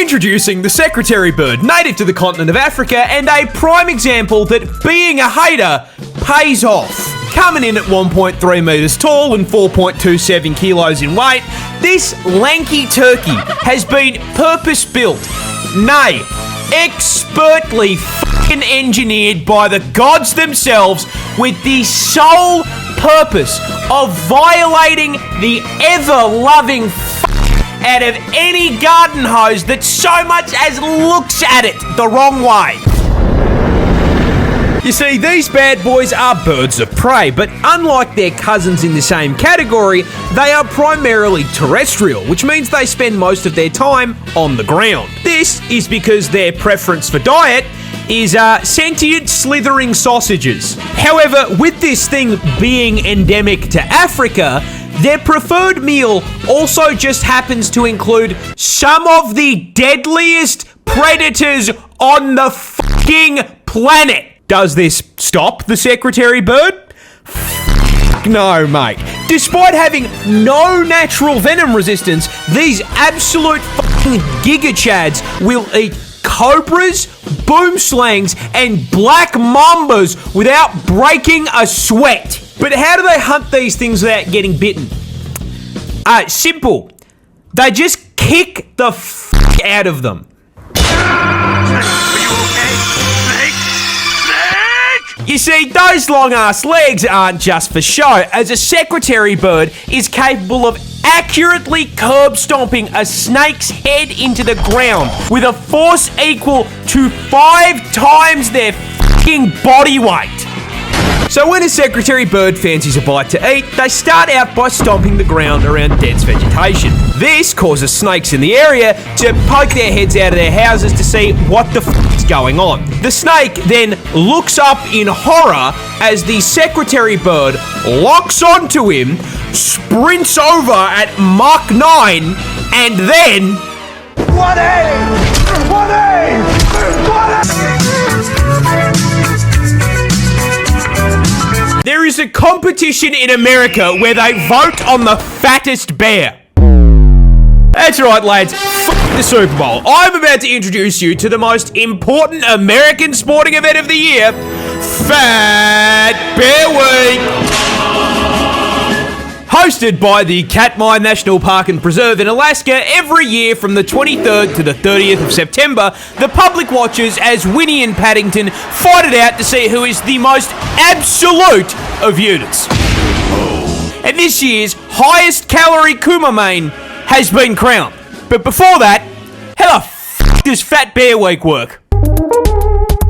Introducing the secretary bird, native to the continent of Africa, and a prime example that being a hater pays off. Coming in at 1.3 metres tall and 4.27 kilos in weight, this lanky turkey has been purpose-built, nay, expertly fucking engineered by the gods themselves with the sole purpose of violating the ever-loving out of any garden hose that so much as looks at it the wrong way. You see, these bad boys are birds of prey, but unlike their cousins in the same category, they are primarily terrestrial, which means they spend most of their time on the ground. This is because their preference for diet is sentient slithering sausages. However, with this thing being endemic to Africa, their preferred meal also just happens to include some of the deadliest predators on the fucking planet. Does this stop the secretary bird? No, mate. Despite having no natural venom resistance, these absolute fucking gigachads will eat cobras, boomslangs, and black mambas without breaking a sweat. But how do they hunt these things without getting bitten? Simple. They just kick the fuck out of them. You see, those long-ass legs aren't just for show, as a secretary bird is capable of accurately curb-stomping a snake's head into the ground with a force equal to 5 times their fucking body weight. So when a secretary bird fancies a bite to eat, they start out by stomping the ground around dense vegetation. This causes snakes in the area to poke their heads out of their houses to see what the f*** is going on. The snake then looks up in horror as the secretary bird locks onto him, sprints over at Mach 9, and then... There is a competition in America where they vote on the fattest bear. That's right, lads. F*** the Super Bowl. I'm about to introduce you to the most important American sporting event of the year, Fat Bear Week. Hosted by the Katmai National Park and Preserve in Alaska every year from the 23rd to the 30th of September, the public watches as Winnie and Paddington fight it out to see who is the most absolute of units. And this year's highest calorie Kumamane has been crowned. But before that, how the f*** does Fat Bear Week work?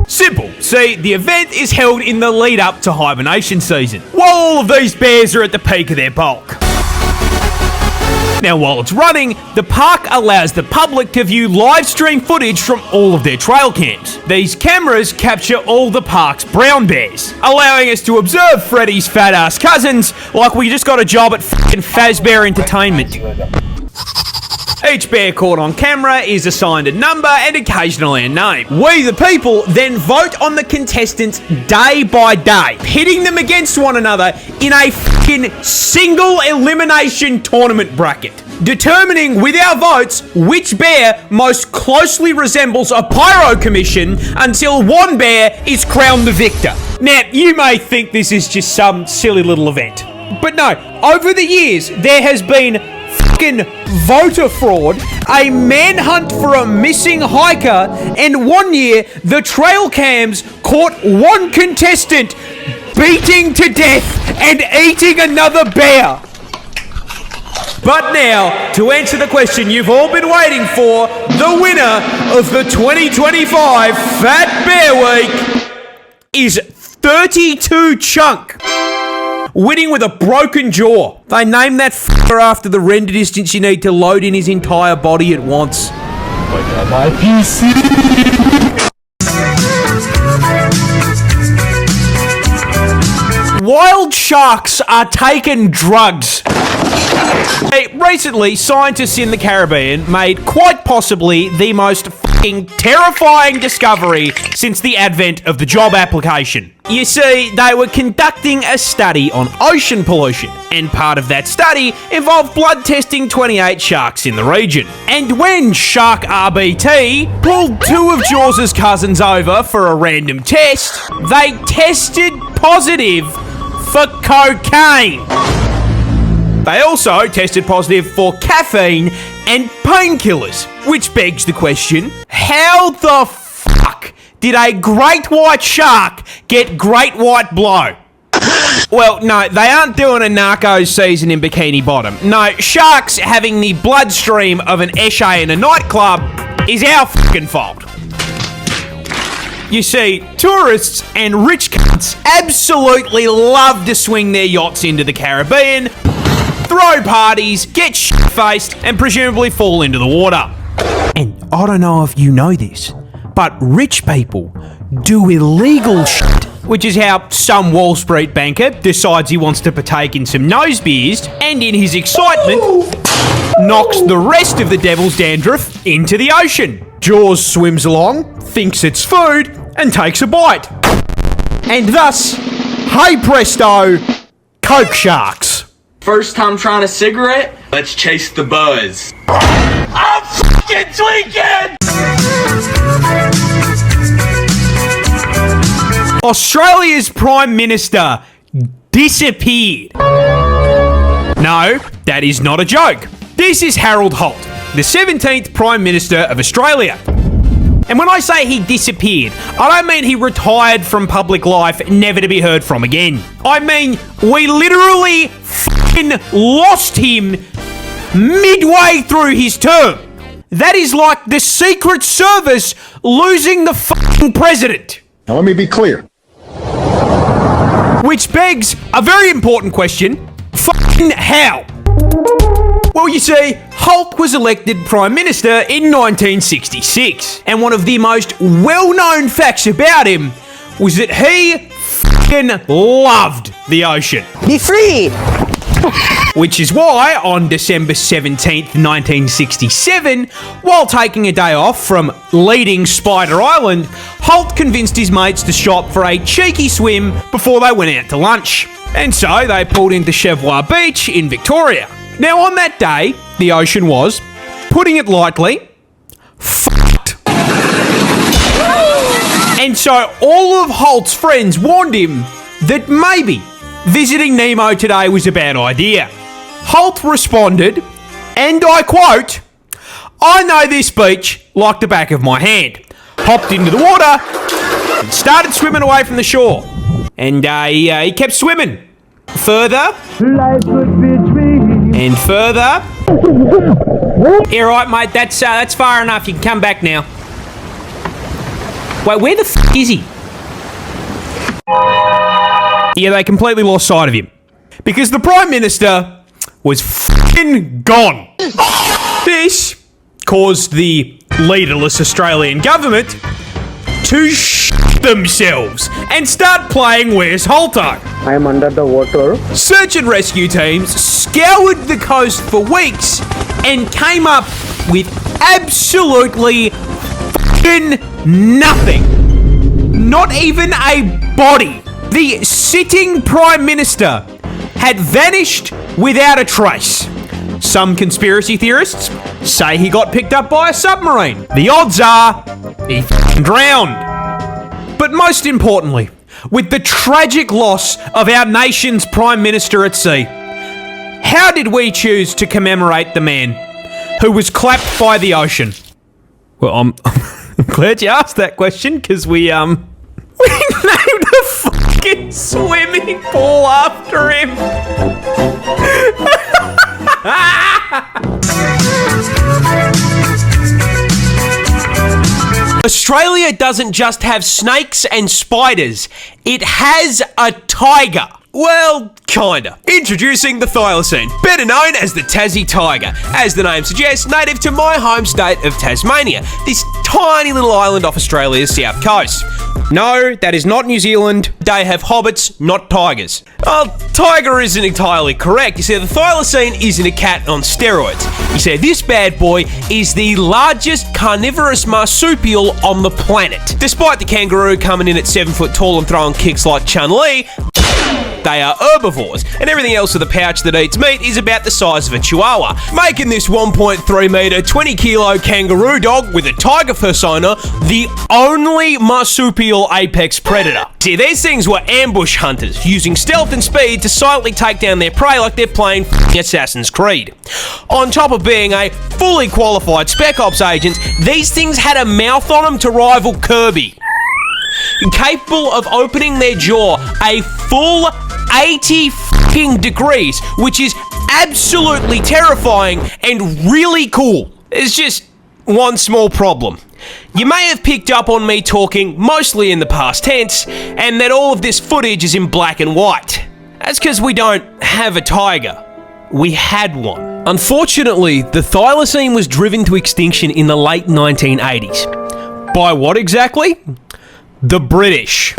Simple. See, the event is held in the lead up to hibernation season, while all of these bears are at the peak of their bulk. Now, while it's running, the park allows the public to view live stream footage from all of their trail cams. These cameras capture all the park's brown bears, allowing us to observe Freddy's fat-ass cousins like we just got a job at f***ing Fazbear Entertainment. Each bear caught on camera is assigned a number and occasionally a name. We, the people, then vote on the contestants day by day, pitting them against one another in a fucking single elimination tournament bracket, determining with our votes which bear most closely resembles a pyro commission until one bear is crowned the victor. Now, you may think this is just some silly little event, but no, over the years, there has been voter fraud, a manhunt for a missing hiker, and one year the trail cams caught one contestant beating to death and eating another bear. But now, to answer the question you've all been waiting for, the winner of the 2025 Fat Bear Week is 32 Chunk. Winning with a broken jaw. They named that f***er after the render distance you need to load in his entire body at once. My PC. Wild sharks are taking drugs. Recently, scientists in the Caribbean made quite possibly the most fucking terrifying discovery since the advent of the job application. You see, they were conducting a study on ocean pollution, and part of that study involved blood testing 28 sharks in the region. And when Shark RBT pulled two of Jaws' cousins over for a random test, they tested positive for cocaine. They also tested positive for caffeine and painkillers, which begs the question, how the fuck did a great white shark get great white blow? Well, no, they aren't doing a Narcos season in Bikini Bottom. No, sharks having the bloodstream of an Eshe in a nightclub is our fucking fault. You see, tourists and rich cunts absolutely love to swing their yachts into the Caribbean, throw parties, get shit-faced, and presumably fall into the water. And I don't know if you know this, but rich people do illegal shit, which is how some Wall Street banker decides he wants to partake in some nose beers, and in his excitement, knocks the rest of the devil's dandruff into the ocean. Jaws swims along, thinks it's food, and takes a bite. And thus, hey presto, Coke sharks. First time trying a cigarette? Let's chase the buzz. I'm fucking tweaking! Australia's Prime Minister disappeared. No, that is not a joke. This is Harold Holt, the 17th Prime Minister of Australia. And when I say he disappeared, I don't mean he retired from public life, never to be heard from again. I mean, we literally fucking lost him midway through his term. That is like the Secret Service losing the fucking president. Now let me be clear. Which begs a very important question. Fucking how? Well, you see, Holt was elected Prime Minister in 1966, and one of the most well-known facts about him was that he fucking loved the ocean. Be free! Which is why, on December 17th, 1967, while taking a day off from leading Spider Island, Holt convinced his mates to shop for a cheeky swim before they went out to lunch. And so they pulled into Cheviot Beach in Victoria. Now, on that day, the ocean was, putting it lightly, fucked. And so all of Holt's friends warned him that maybe visiting Nemo today was a bad idea. Holt responded, and I quote, "I know this beach like the back of my hand." Hopped into the water and started swimming away from the shore. And he kept swimming. Further. And further. Yeah, right, mate, that's far enough. You can come back now. Wait, where the f*** is he? Yeah, they completely lost sight of him. Because the Prime Minister was f***ing gone. This caused the leaderless Australian government to shit themselves and start playing Where's Holto? I am under the water. Search and rescue teams scoured the coast for weeks and came up with absolutely f***ing nothing. Not even a body. The sitting Prime Minister had vanished without a trace. Some conspiracy theorists say he got picked up by a submarine. The odds are he f***ing drowned. But most importantly, with the tragic loss of our nation's Prime Minister at sea, how did we choose to commemorate the man who was clapped by the ocean? Well, I'm glad you asked that question, because we named a fucking swimming pool after him. Australia doesn't just have snakes and spiders, it has a tiger. Well, kinda. Introducing the thylacine, better known as the Tassie Tiger. As the name suggests, native to my home state of Tasmania, this tiny little island off Australia's south coast. No, that is not New Zealand. They have hobbits, not tigers. Well, tiger isn't entirely correct. You see, the thylacine isn't a cat on steroids. You see, this bad boy is the largest carnivorous marsupial on the planet. Despite the kangaroo coming in at 7 foot tall and throwing kicks like Chun-Li, they are herbivores, and everything else with a pouch that eats meat is about the size of a chihuahua, making this 1.3 metre, 20 kilo kangaroo dog with a tiger persona the only marsupial apex predator. See, these things were ambush hunters, using stealth and speed to silently take down their prey like they're playing Assassin's Creed. On top of being a fully qualified Spec Ops agent, these things had a mouth on them to rival Kirby. Capable of opening their jaw a full 80 fucking degrees, which is absolutely terrifying and really cool. There's just one small problem. You may have picked up on me talking mostly in the past tense, and that all of this footage is in black and white. That's because we don't have a tiger. We had one. Unfortunately, the thylacine was driven to extinction in the late 1980s. By what exactly? The British.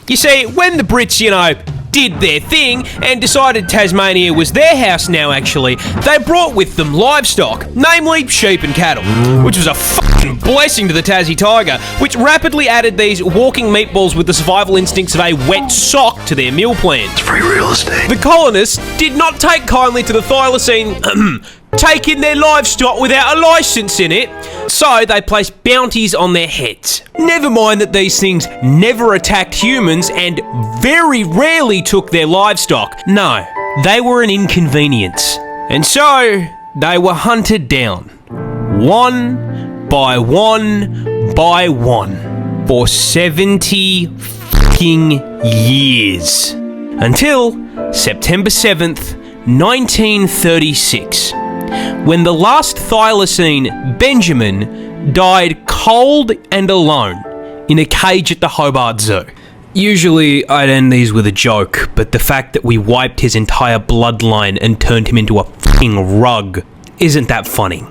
You see, when the Brits, did their thing and decided Tasmania was their house now, actually, they brought with them livestock, namely sheep and cattle, which was a fucking blessing to the Tassie tiger, which rapidly added these walking meatballs with the survival instincts of a wet sock to their meal plan. It's free real estate. The colonists did not take kindly to the thylacine taking their livestock without a license in it, so they placed bounties on their heads. Never mind that these things never attacked humans and very rarely took their livestock. No, they were an inconvenience. And so, they were hunted down. One by one by one. For 70 fucking years. Until September 7th, 1936. When the last thylacine, Benjamin, died cold and alone in a cage at the Hobart Zoo. Usually I'd end these with a joke, but the fact that we wiped his entire bloodline and turned him into a fucking rug isn't that funny.